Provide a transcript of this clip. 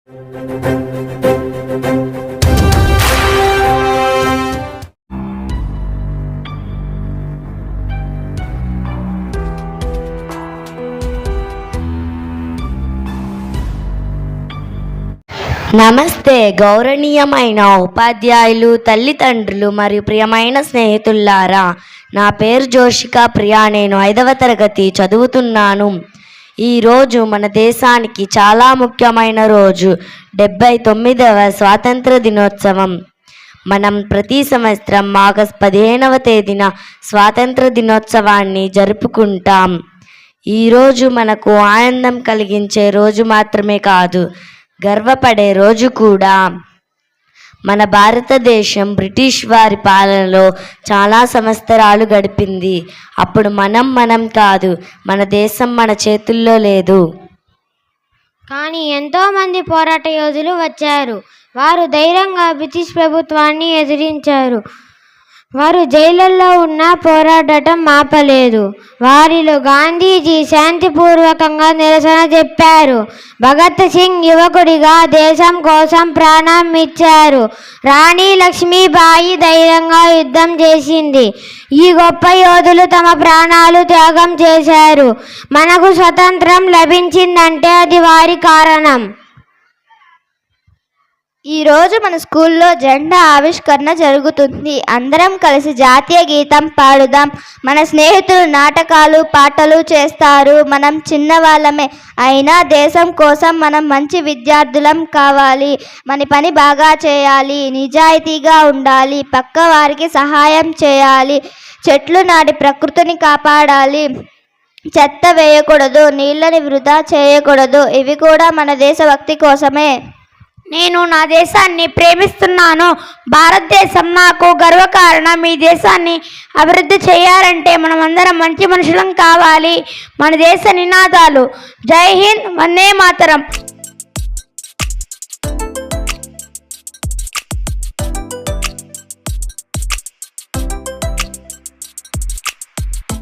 నమస్తే గౌరవనీయమైన ఉపాధ్యాయులు, తల్లిదండ్రులు మరియు ప్రియమైన స్నేహితులారా, నా పేరు జోషికా ప్రియా. నేను 5వ తరగతి చదువుతున్నాను. ఈరోజు మన దేశానికి చాలా ముఖ్యమైన రోజు, 79వ స్వాతంత్ర దినోత్సవం. మనం ప్రతి సంవత్సరం ఆగస్టు 15వ తేదీన స్వాతంత్ర దినోత్సవాన్ని జరుపుకుంటాం. ఈరోజు మనకు ఆనందం కలిగించే రోజు మాత్రమే కాదు, గర్వపడే రోజు కూడా. మన భారతదేశం బ్రిటిష్ వారి పాలనలో చాలా సంవత్సరాలు గడిపింది. అప్పుడు మనం కాదు, మన దేశం మన చేతుల్లో లేదు. కానీ ఎంతోమంది పోరాట యోధులు వచ్చారు. వారు ధైర్యంగా బ్రిటిష్ ప్రభుత్వాన్ని ఎదిరించారు. వారు జైళ్ళల్లో ఉన్న పోరాడటం ఆపలేదు. వారిలో గాంధీజీ శాంతిపూర్వకంగా నిరసన చెప్పారు. భగత్ సింగ్ యువకుడిగా దేశం కోసం ప్రాణం ఇచ్చారు. రాణి లక్ష్మీబాయి ధైర్యంగా యుద్ధం చేసింది. ఈ గొప్ప యోధులు తమ ప్రాణాలు త్యాగం చేశారు. మనకు స్వతంత్రం లభించిందంటే అది వారి కారణం. ఈరోజు మన స్కూల్లో జెండా ఆవిష్కరణ జరుగుతుంది. అందరం కలిసి జాతీయ గీతం పాడుదాం. మన స్నేహితులు నాటకాలు, పాటలు చేస్తారు. మనం చిన్నవాళ్ళమే అయినా దేశం కోసం మనం మంచి విద్యార్థులం కావాలి. మన పని బాగా చేయాలి, నిజాయితీగా ఉండాలి, పక్క వారికి సహాయం చేయాలి, చెట్లు నాటి ప్రకృతిని కాపాడాలి, చెత్త వేయకూడదు, నీళ్ళని వృధా చేయకూడదు. ఇవి కూడా మన దేశభక్తి కోసమే. నేను నా దేశాన్ని ప్రేమిస్తున్నాను. భారతదేశం నాకు గర్వకారణం. ఈ దేశాన్ని అభివృద్ధి చేయాలంటే మనం అందరం మంచి మనుషులం కావాలి. మన దేశ నినాదాలు: జై హింద్, వందే మాతరం.